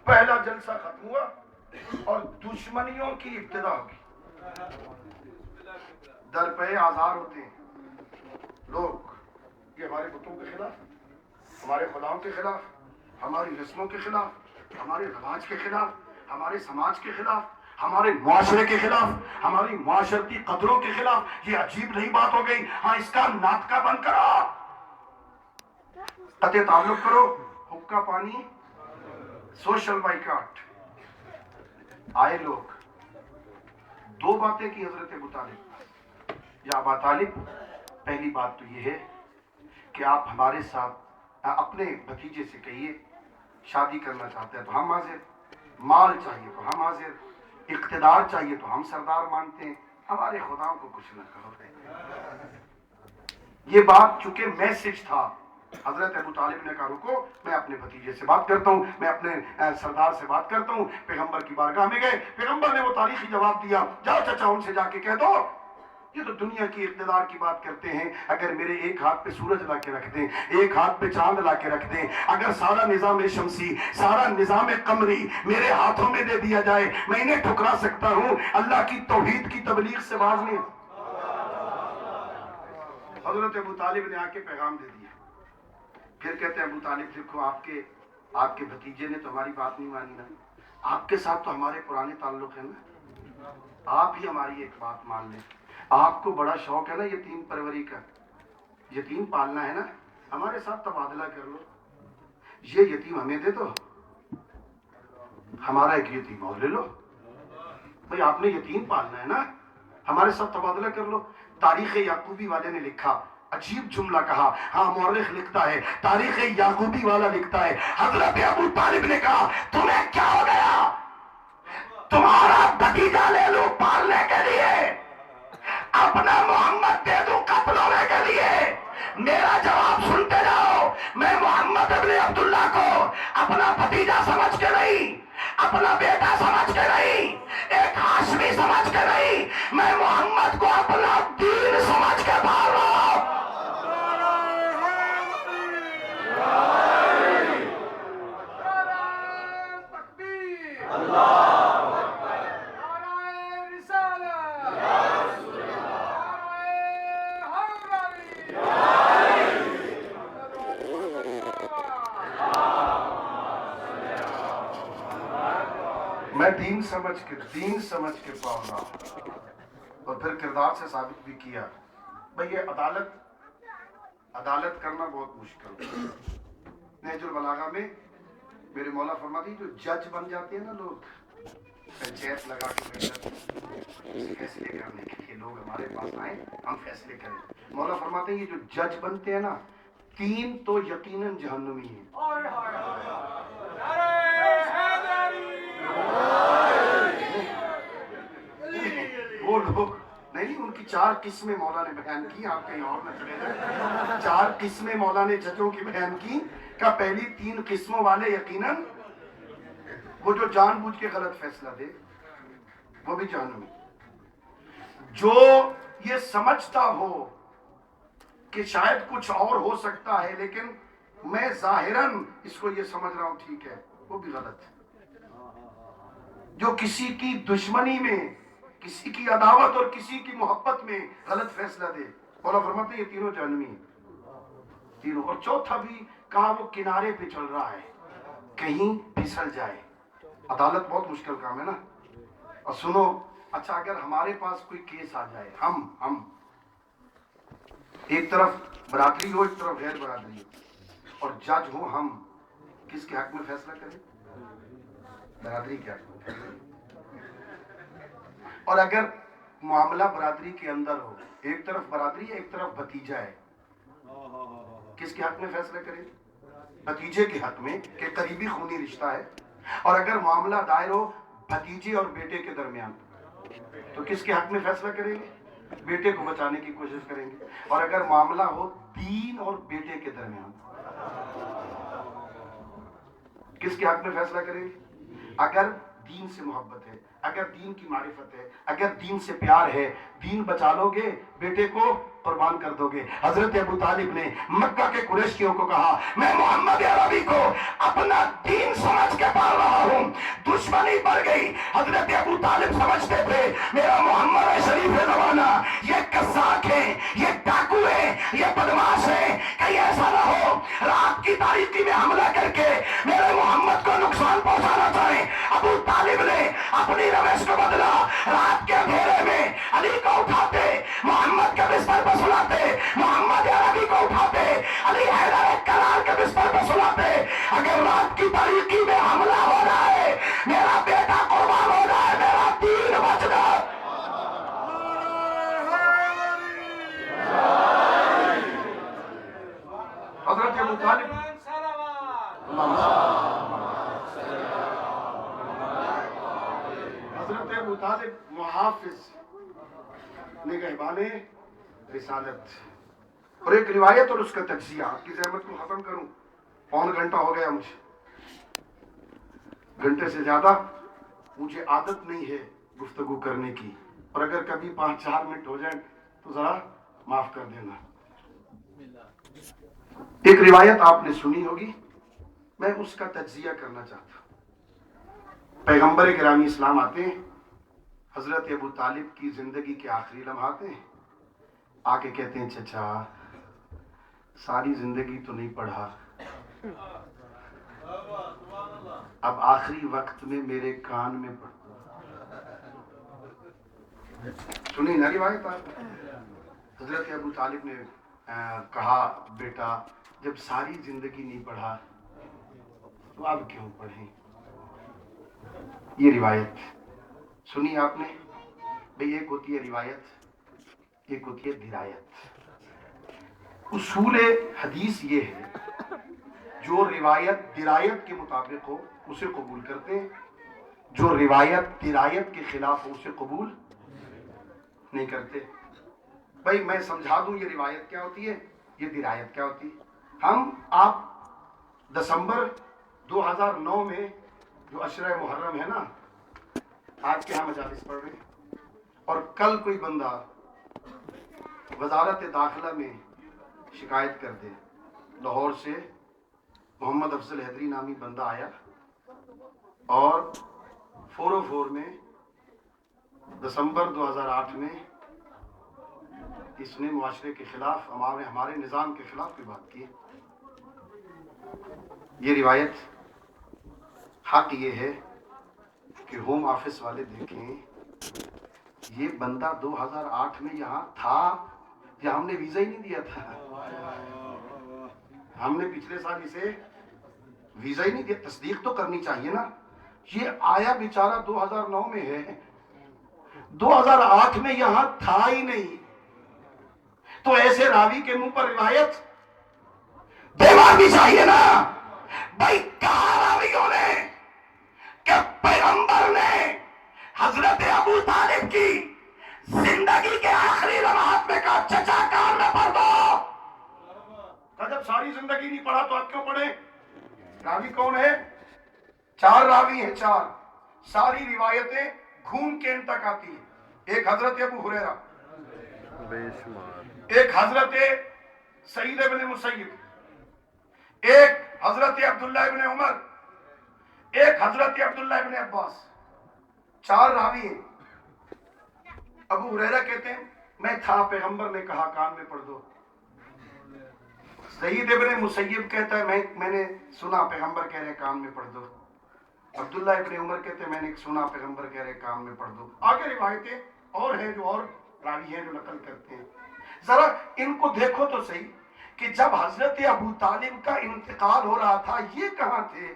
پہلا جلسہ ختم ہوا اور دشمنیوں کی ابتدا ہوگی. در پہ آزار ہوتے ہیں لوگ، یہ ہمارے بتوں کے خلاف، ہمارے خداؤں کے خلاف، ہماری رسموں کے خلاف، ہمارے رواج کے خلاف، ہمارے سماج کے خلاف، ہمارے معاشرے کے خلاف، ہماری معاشرتی قدروں کے خلاف. یہ عجیب نہیں بات ہو گئی؟ ہاں، اس کا ناطقہ بند کرو، قطع تعلق کرو، حقہ پانی، سوشل بائیکاٹ. آئے لوگ، دو باتیں کی حضرت ابو طالب. یا ابا طالب، پہلی بات تو یہ ہے کہ آپ ہمارے ساتھ اپنے بھتیجے سے کہیے شادی کرنا چاہتے ہیں تو ہم حاضر، مال چاہیے تو ہم حاضر، اقتدار چاہیے تو ہم سردار مانتے ہیں، ہمارے خداؤں کو کچھ نہ کہو. یہ بات چونکہ میسج تھا، حضرت ابو طالب نے کہا رکو، میں اپنے بھتیجے سے بات کرتا ہوں، میں اپنے سردار سے بات کرتا ہوں. پیغمبر کی بارگاہ میں گئے، پیغمبر نے وہ تاریخی جواب دیا، جاؤ چچا ان سے جا کے کہہ دو یہ تو دنیا کی اقتدار کی بات کرتے ہیں، اگر میرے ایک ہاتھ پہ سورج لا کے رکھ دیں، ایک ہاتھ پہ چاند لا کے رکھ دیں، اگر سارا نظام شمسی، سارا نظام قمری میرے ہاتھوں میں دے دیا جائے، میں انہیں ٹھکرا سکتا ہوں، اللہ کی توحید کی تبلیغ سے باز نہیں. حضرت ابو طالب نے آ کے پیغام دے دیا. پھر کہتے ہیں ابو طالب دیکھو، آپ کے بھتیجے نے تو ہماری بات نہیں مانی نا، آپ کے ساتھ تو ہمارے پرانے تعلق ہیں نا، آپ ہی ہماری ایک بات مان لیں. آپ کو بڑا شوق ہے نا یتیم پروری کا، یتیم پالنا ہے نا، ہمارے ساتھ تبادلہ کر لو، یہ یتیم ہمیں دے دو، ہمارا ایک یتیم اور لے لو. بھئی آپ نے یتیم پالنا ہے نا، ہمارے ساتھ تبادلہ کر لو. تاریخ یعقوبی والے نے لکھا، عجیب جملہ کہا، ہاں مورخ لکھتا ہے، تاریخ یعقوبی والا لکھتا ہے، حضرت ابو طالب نے کہا تمہیں کیا ہو گیا، تمہارا بھتیجا لے لو پالنے کے لیے، اپنا محمد دے دوں قتل ہونے کے لیے. میرا جواب سنتے جاؤ، میں محمد ابن عبداللہ کو اپنا بھتیجا سمجھ کے نہیں، اپنا بیٹا سمجھ کے نہیں، ایک ہاشمی سمجھ کے نہیں، میں محمد کو اپنا دین سمجھ کے پال رہا ہوں. میں دین سمجھ کے پال رہا ہوں. اور پھر کردار سے ثابت بھی کیا. بھئی یہ عدالت کرنا بہت مشکل ہے. نہج البلاغہ میں میرے مولا فرماتے ہیں جو جج بن جاتے ہیں نا لوگ، پنچایت لگا کے بیٹھتے ہیں فیصلے کرنے کے لیے، لوگ ہمارے پاس آئیں ہم فیصلے کریں. مولا فرماتے ہیں یہ جو جج بنتے ہیں نا، 3 تو یقیناً جہنمی ہیں. وہ لوگ نہیں، ان کی 4 قسمیں مولا نے بیان کی، آپ کہیں اور نہ چلے جائیں. 4 قسمیں مولا نے ججوں کی بیان کی کہ پہلی 3 قسموں والے یقیناً وہ جو جان بوجھ کے غلط فیصلہ دے وہ بھی جہنمی. جو یہ سمجھتا ہو کہ شاید کچھ اور ہو سکتا ہے لیکن میں ظاہراً اس کو یہ سمجھ رہا ہوں ٹھیک ہے، وہ بھی غلط ہے. جو کسی کی دشمنی میں، کسی کی عداوت اور کسی کی محبت میں غلط فیصلہ دے، مولا فرماتے ہیں یہ تینوں جہنمی ہیں، تینوں. اور چوتھا بھی کہا وہ کنارے پہ چل رہا ہے، کہیں پھسل جائے. عدالت بہت مشکل کام ہے نا. اور سنو، اچھا اگر ہمارے پاس کوئی کیس آ جائے، ہم ایک طرف برادری ہو، ایک طرف غیر برادری ہو، اور جج ہو، ہم کس کے حق میں فیصلہ کریں؟ برادری کے حق میں. اور اگر معاملہ برادری کے اندر ہو، ایک طرف برادری ہے ایک طرف بھتیجا ہے، کس کے حق میں فیصلہ کریں؟ بھتیجے کے حق میں، کہ قریبی خونی رشتہ ہے. اور اگر معاملہ دائر ہو بھتیجے اور بیٹے کے درمیان، تو کس کے حق میں فیصلہ کریں گے؟ بیٹے کو بچانے کی کوشش کریں گے. اور اگر معاملہ ہو دین اور بیٹے کے درمیان، کس کے حق میں فیصلہ کریں گے؟ اگر دین سے محبت ہے، اگر دین کی معرفت ہے، اگر دین سے پیار ہے، دین بچا لو گے، بیٹے کو قربان کر دو گے. حضرت ابو طالب نے مکہ کے قریشیوں کو کہا میں محمد عربی کو اپنا دین سمجھ کے پال رہا ہوں، دشمنی بڑھ گئی. حضرت ابو طالب سمجھتے تھے میرا محمد ہے شریف زمانہ، یہ قزاق ہیں، یہ ڈاکو ہیں، یہ بدماش ہیں، کہیں ایسا نہ ہو رات کی تاریکی میں حملہ کر کے میرے محمد کو نقصان پہنچانا چاہیں. ابو طالب نے اپنی روش کو بدلا. رات کے اندھیرے میں علی کو اٹھاتے، محمد کے بستر پر سلاتے، محمد عربی کو اٹھاتے، علی حیدر کرار کے بستر پر سلاتے. اگر رات کی تاریکی میں حملہ ہو جائے، میرا بیٹا قربان ہو جائے، میرا دین بچ جائے. حضرت ابو طالب حضرت ابو طالب محافظ نگہبان رسالت. اور ایک روایت اور اس کا تجزیہ آپ کی زحمت کو ختم کروں. پون گھنٹہ ہو گیا مجھے، گھنٹے سے زیادہ. مجھے عادت نہیں ہے گفتگو کرنے کی، اور اگر کبھی 5-4 منٹ ہو جائیں تو ذرا معاف کر دینا. ایک روایت آپ نے سنی ہوگی، میں اس کا تجزیہ کرنا چاہتا ہوں. پیغمبر گرامی اسلام آتے ہیں، حضرت ابو طالب کی زندگی کے آخری لمحات ہیں. آ کے کہتے ہیں چچا ساری زندگی تو نہیں پڑھا، اب آخری وقت میں میرے کان میں پڑھ. سنی نا روایت آپ؟ حضرت ابو طالب نے کہا بیٹا جب ساری زندگی نہیں پڑھا تو اب کیوں پڑھیں. یہ روایت سنی آپ نے بھئی. ایک ہوتی ہے روایت، ایک ہوتی ہے درایت. اصول حدیث یہ ہے جو روایت درایت کے مطابق ہو اسے قبول کرتے ہیں، جو روایت درایت کے خلاف ہو اسے قبول نہیں کرتے. بھائی میں سمجھا دوں یہ روایت کیا ہوتی ہے، یہ درایت کیا ہوتی ہے. آپ دسمبر 2009 میں جو عشرہ محرم ہے نا، آپ کے ہاں مجالس پڑھ رہے ہیں، اور کل کوئی بندہ وزارت داخلہ میں شکایت کر دے. لاہور سے محمد افضل حیدری نامی بندہ آیا اور 404 میں دسمبر 2008 میں اس نے معاشرے کے خلاف، ہمارے نظام کے خلاف کی بات کی. یہ روایت حق یہ ہے کہ ہوم آفس والے دیکھیں یہ بندہ 2008 میں یہاں تھا یا ہم نے ویزا ہی نہیں دیا تھا. ہم نے پچھلے سال اسے ویزا ہی نہیں دیا. تصدیق تو کرنی چاہیے نا. یہ آیا بیچارہ 2009 میں ہے، 2008 میں یہاں تھا ہی نہیں. تو ایسے راوی کے منہ پر روایت دیوانی چاہیے نا. بھائی کہا راویوں نے کہ پیغمبر نے حضرت ابو طالب کی زندگی کے آخری لمحات میں کہا چچا کان میں پڑھ دو. جب ساری زندگی نہیں پڑھا تو اب کیوں پڑھے؟ راوی کون ہے؟ 4 راوی ہیں، 4. ساری روایتیں گھوم کے ان تک آتی ہیں. ایک حضرت ابو ہریرہ، ایک حضرت سعید ابن مسیب، ایک حضرت عبداللہ ابن عمر، ایک حضرت عبداللہ ابن عباس. 4 راوی ہیں. ابو ہریرہ کہتے ہیں میں تھا، پیغمبر نے کہا کان میں پڑھ دو. سعید ابن مسیب کہتا ہے میں نے سنا پیغمبر کہہ رہے کان میں پڑھ دو. عبداللہ ابن عمر کہتے ہیں میں نے سنا پیغمبر کہہ رہے کان میں پڑھ دو. آگے روایتیں اور ہیں جو اور راوی ہیں جو نقل کرتے ہیں. ذرا ان کو دیکھو تو صحیح کہ جب حضرت ابو طالب کا انتقال ہو رہا تھا یہ کہاں تھے؟